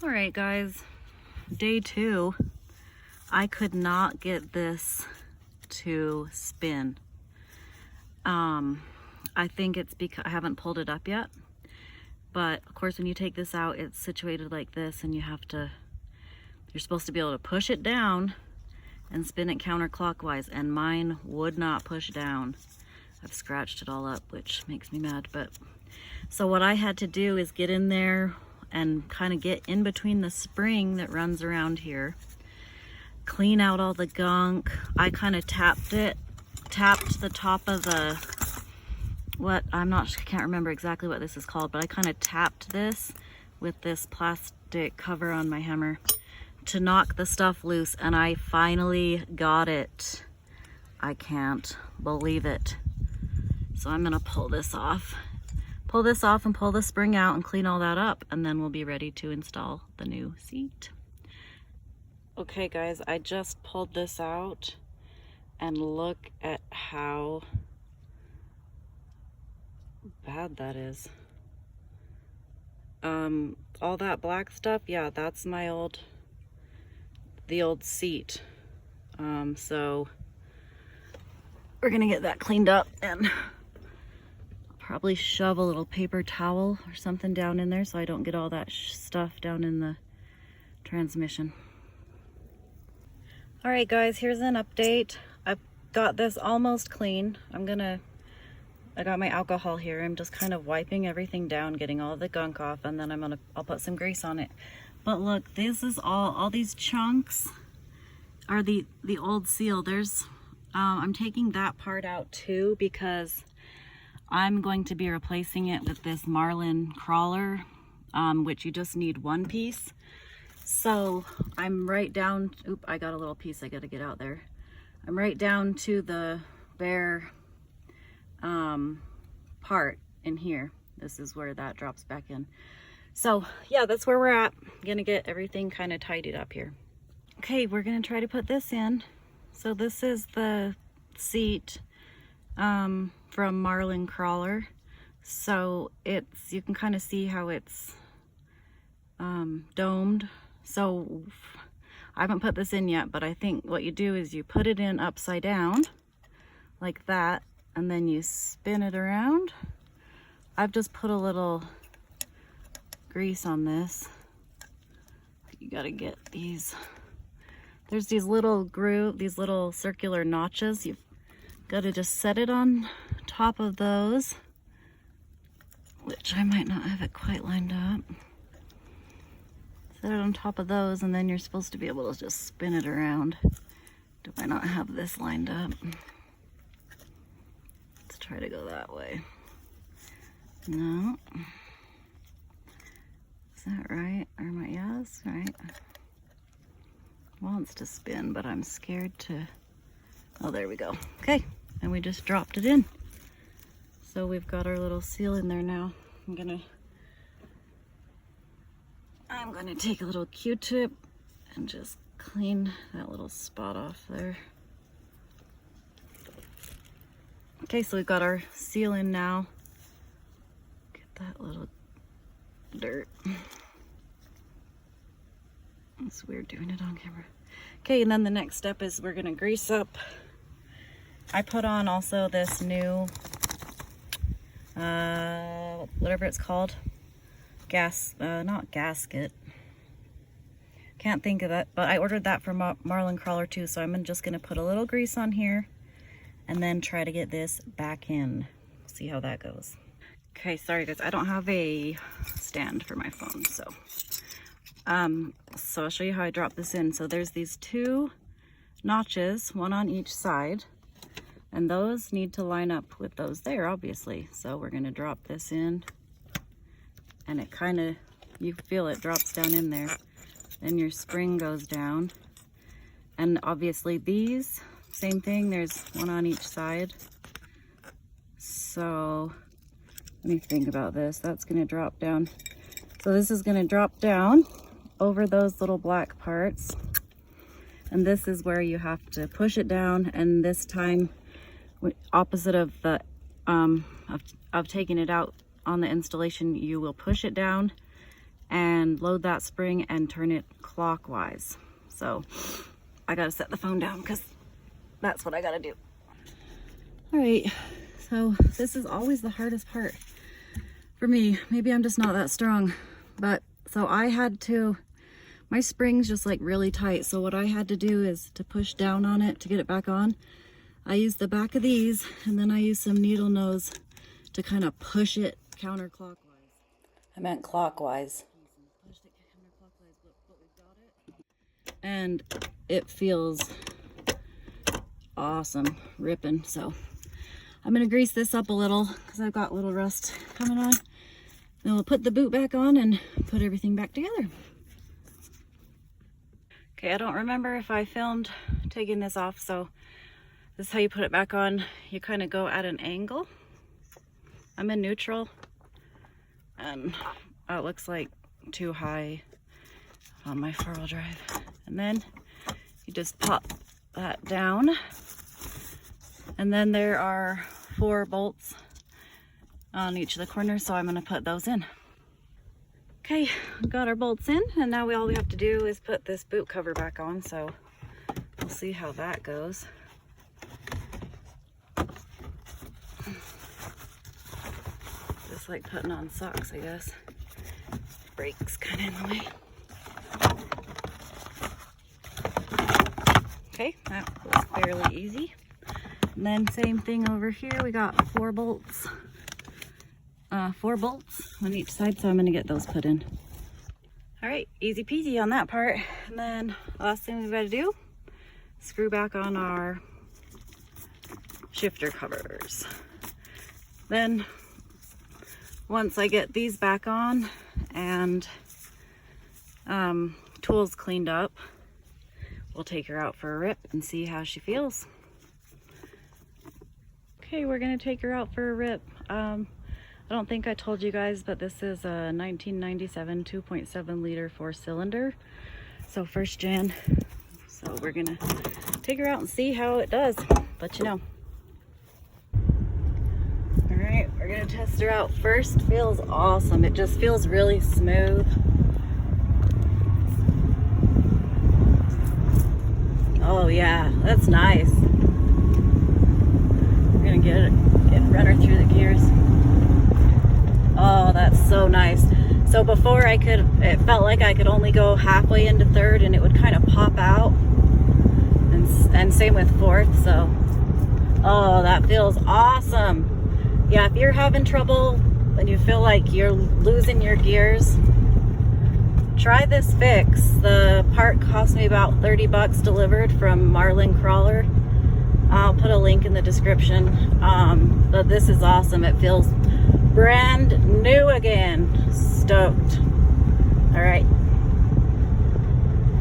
All right, guys, day 2. I could not get this to spin. I think it's because I haven't pulled it up yet, but of course when you take this out, it's situated like this, and you're supposed to be able to push it down and spin it counterclockwise, and mine would not push down. I've scratched it all up, which makes me mad. But so what I had to do is get in there and kind of get in between the spring that runs around here, clean out all the gunk. I kind of tapped the top of the, I can't remember exactly what this is called, but I kind of tapped this with this plastic cover on my hammer to knock the stuff loose, and I finally got it. I can't believe it. So I'm gonna pull this off and pull the spring out and clean all that up, and then we'll be ready to install the new seat. Okay guys, I just pulled this out and look at how bad that is. All that black stuff, yeah, that's the old seat. So we're gonna get that cleaned up, and probably shove a little paper towel or something down in there so I don't get all that stuff down in the transmission. All right guys, here's an update. I've got this almost clean. I got my alcohol here. I'm just kind of wiping everything down, getting all the gunk off, and then I'll put some grease on it. But look, this is all these chunks are the old seal. I'm taking that part out too, because I'm going to be replacing it with this Marlin crawler, which you just need one piece. So I'm right down, I got a little piece I gotta get out there. I'm right down to the bare part in here. This is where that drops back in. So yeah, that's where we're at. Gonna get everything kind of tidied up here. Okay, we're gonna try to put this in. So this is the seat from Marlin crawler. So you can kind of see how it's domed. So I haven't put this in yet, but I think what you do is you put it in upside down like that, and then you spin it around. I've just put a little grease on this. You gotta get these. There's these little these little circular notches. You've got to just set it on top of those, which I might not have it quite lined up. Set it on top of those, and then you're supposed to be able to just spin it around. Do I not have this lined up? Let's try to go that way. No. Is that right? Or am I, yeah, that's right. Wants to spin, but I'm scared to, oh, there we go. Okay, and we just dropped it in. So we've got our little seal in there now. I'm gonna take a little Q-tip and just clean that little spot off there. Okay, so we've got our seal in now. Get that little dirt. It's weird doing it on camera. Okay, and then the next step is we're gonna grease up. I put on also this new, whatever it's called, not gasket. Can't think of it, but I ordered that from Marlin crawler too, so I'm just gonna put a little grease on here and then try to get this back in. See how that goes. Okay, sorry guys, I don't have a stand for my phone, so I'll show you how I drop this in. So there's these 2 notches, one on each side, and those need to line up with those there, obviously. So we're gonna drop this in, and it kind of, you feel it drops down in there. Then your spring goes down, and obviously these, same thing, there's one on each side. So let me think about this. That's gonna drop down. So this is gonna drop down over those little black parts, and this is where you have to push it down, and this time, opposite of the of taking it out on the installation, you will push it down and load that spring and turn it clockwise. So I gotta set the phone down because that's what I gotta do. All right, so this is always the hardest part for me. Maybe I'm just not that strong, but so I had to, my spring's just like really tight. So what I had to do is to push down on it to get it back on. I used the back of these, and then I used some needle nose to kind of push it counterclockwise. I meant clockwise. Pushed it counterclockwise, but we've got it. And it feels awesome, ripping. So I'm gonna grease this up a little because I've got a little rust coming on. Then we'll put the boot back on and put everything back together. Okay, I don't remember if I filmed taking this off, so this is how you put it back on. You kind of go at an angle. I'm in neutral, and it looks like too high on my 4-wheel drive. And then you just pop that down, and then there are 4 bolts on each of the corners, so I'm going to put those in. Okay, got our bolts in, and now all we have to do is put this boot cover back on, so we'll see how that goes. Just like putting on socks, I guess. Brakes kind of in the way. Okay, that was fairly easy. And then same thing over here, we got 4 bolts. 4 bolts on each side, so I'm going to get those put in. All right, easy peasy on that part. And then last thing we've got to do, screw back on our shifter covers. Then once I get these back on and tools cleaned up, we'll take her out for a rip and see how she feels. Okay, we're going to take her out for a rip. I don't think I told you guys, but this is a 1997 2.7 liter 4-cylinder. So 1st gen. So we're gonna take her out and see how it does. Let you know. All right, we're gonna test her out first. Feels awesome. It just feels really smooth. Oh yeah, that's nice. We're gonna get it, run her through the gears. Oh, that's so nice. So before it felt like I could only go halfway into 3rd and it would kind of pop out. And same with 4th, so. Oh, that feels awesome. Yeah, if you're having trouble and you feel like you're losing your gears, try this fix. The part cost me about 30 bucks delivered from Marlin Crawler. I'll put a link in the description. But this is awesome. It feels brand new again. Stoked.